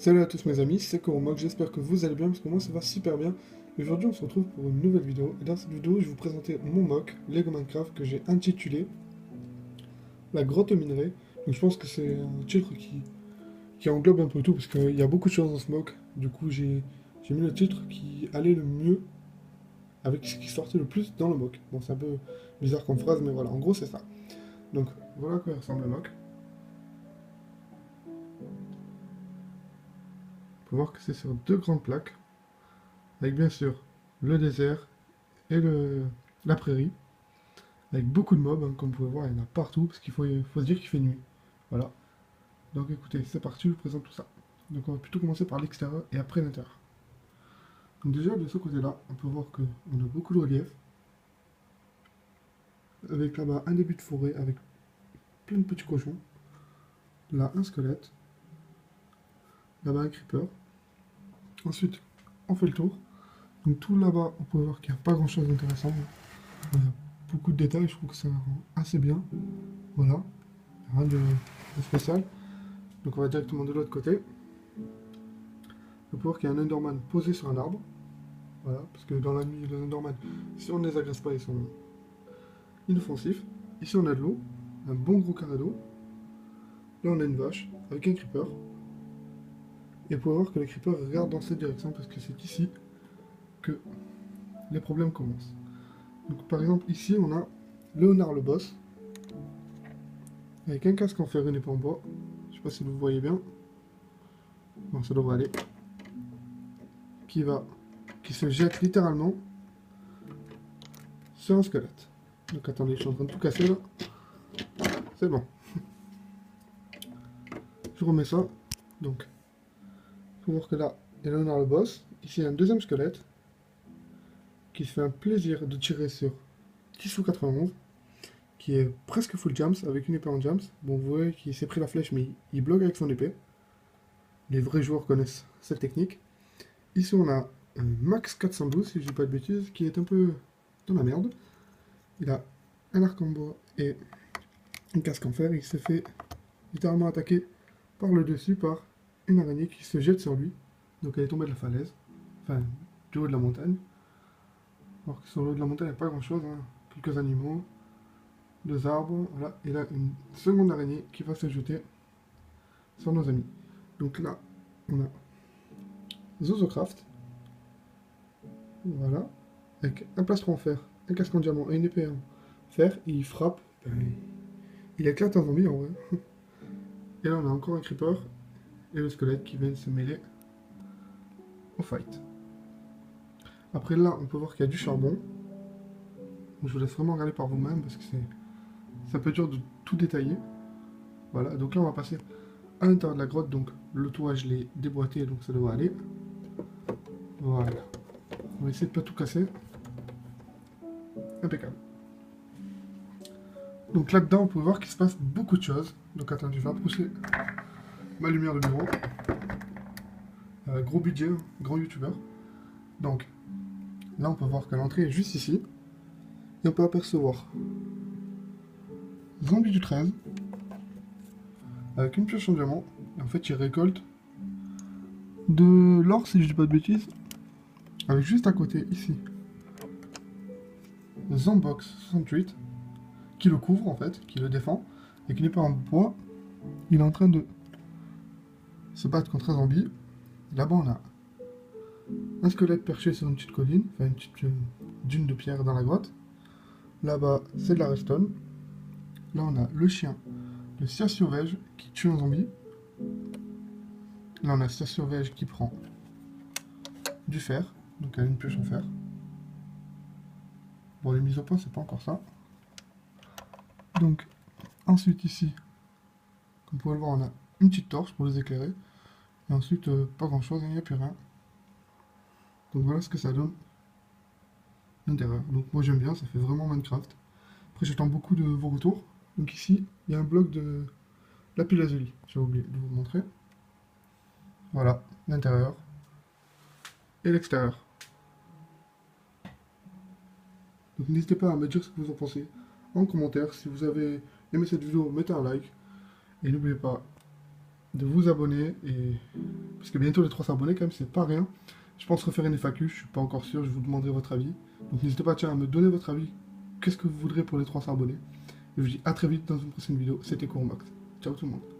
Salut à tous mes amis, c'est Koromok, j'espère que vous allez bien parce que moi ça va super bien. Et aujourd'hui on se retrouve pour une nouvelle vidéo et dans cette vidéo je vais vous présenter mon mock Lego Minecraft que j'ai intitulé La grotte minerai. Donc je pense que c'est un titre qui englobe un peu tout parce qu'il y a beaucoup de choses dans ce mock. Du coup j'ai mis le titre qui allait le mieux avec ce qui sortait le plus dans le mock. Bon c'est un peu bizarre comme phrase mais voilà, en gros c'est ça. Donc voilà à quoi ressemble le mock. On peut voir que c'est sur deux grandes plaques avec bien sûr le désert et la prairie. Avec beaucoup de mobs, hein, comme vous pouvez voir, il y en a partout, parce faut se dire qu'il fait nuit. Voilà. Donc écoutez, c'est parti, je vous présente tout ça. Donc on va plutôt commencer par l'extérieur et après l'intérieur. Donc déjà, de ce côté-là, on peut voir qu'on a beaucoup de relief. Avec là-bas un début de forêt avec plein de petits cochons. Là, un squelette. Là-bas, un creeper. Ensuite, on fait le tour. Donc tout là-bas, on peut voir qu'il n'y a pas grand-chose d'intéressant. Il y a beaucoup de détails, je trouve que ça rend assez bien. Voilà. Rien de spécial. Donc on va directement de l'autre côté. On peut voir qu'il y a un Enderman posé sur un arbre. Voilà, parce que dans la nuit, les Enderman, si on ne les agresse pas, ils sont inoffensifs. Ici on a de l'eau, un bon gros carré d'eau. Là on a une vache avec un creeper. Et vous pouvez voir que les creepers regardent dans cette direction parce que c'est ici que les problèmes commencent. Donc par exemple ici on a Léonard le boss avec un casque en fer et une épée en bois. Je sais pas si vous voyez bien. Bon, ça devrait aller. Qui se jette littéralement sur un squelette. Donc attendez, je suis en train de tout casser là. C'est bon. Je remets ça. Donc, faut voir que là, il y a Léonard le boss. Ici, il y a un deuxième squelette qui se fait un plaisir de tirer sur Tissou 91, qui est presque full jams avec une épée en jams. Bon, vous voyez qu'il s'est pris la flèche, mais il bloque avec son épée. Les vrais joueurs connaissent cette technique. Ici, on a un Max 412, si je dis pas de bêtises, qui est un peu dans la merde. Il a un arc en bois et un casque en fer. Il se fait littéralement attaquer par le dessus par une araignée qui se jette sur lui. Donc elle est tombée de la falaise, enfin du haut de la montagne. Alors que sur le haut de la montagne, il n'y a pas grand chose, hein. Quelques animaux, deux arbres, voilà. Et là, une seconde araignée qui va se jeter sur nos amis. Donc là, on a Zozocraft, voilà, avec un plastron en fer, un casque en diamant et une épée en fer, et il frappe, ben, il éclate un zombie en vrai. Et là, on a encore un creeper et le squelette qui viennent se mêler au fight. Après là, on peut voir qu'il y a du charbon. Je vous laisse vraiment regarder par vous-même parce que c'est un peu dur de tout détailler. Voilà, donc là on va passer à l'intérieur de la grotte. Donc le toit je l'ai déboîté, donc ça devrait aller. Voilà. On va essayer de pas tout casser. Impeccable. Donc là-dedans, on peut voir qu'il se passe beaucoup de choses. Donc attendez, je vais approcher ma lumière de bureau. Gros budget, grand youtubeur. Donc là on peut voir que l'entrée est juste ici. Et on peut apercevoir Zombie du 13 avec une pioche en diamant. Et en fait, il récolte de l'or, si je dis pas de bêtises. Avec juste à côté, ici, Zombox 68 qui le couvre en fait, qui le défend. Et qui n'est pas en bois. Il est en train de se battre contre un zombie. Là-bas, on a un squelette perché sur une petite colline, enfin une petite dune de pierre dans la grotte. Là-bas, c'est de la redstone. Là, on a le chien de Sia-Sauvage qui tue un zombie. Là, on a Sia-Sauvage qui prend du fer, donc elle a une pioche en fer. Bon, les mises au point, c'est pas encore ça. Donc, ensuite, ici, comme vous pouvez le voir, on a une petite torche pour les éclairer. Et ensuite, pas grand chose, il n'y a plus rien. Donc voilà ce que ça donne l'intérieur. Donc moi j'aime bien, ça fait vraiment Minecraft. Après j'attends beaucoup de vos retours. Donc ici, il y a un bloc de lapis lazuli. J'ai oublié de vous montrer. Voilà, l'intérieur et l'extérieur. Donc n'hésitez pas à me dire ce que vous en pensez en commentaire. Si vous avez aimé cette vidéo, mettez un like. Et n'oubliez pas de vous abonner et Parce que bientôt les 300 abonnés, quand même, c'est pas rien. Je pense refaire une FAQ, je suis pas encore sûr, je vous demanderai votre avis. Donc n'hésitez pas tiens, à me donner votre avis. Qu'est-ce que vous voudrez pour les 300 abonnés? Et je vous dis à très vite dans une prochaine vidéo. C'était Courmax. Ciao tout le monde.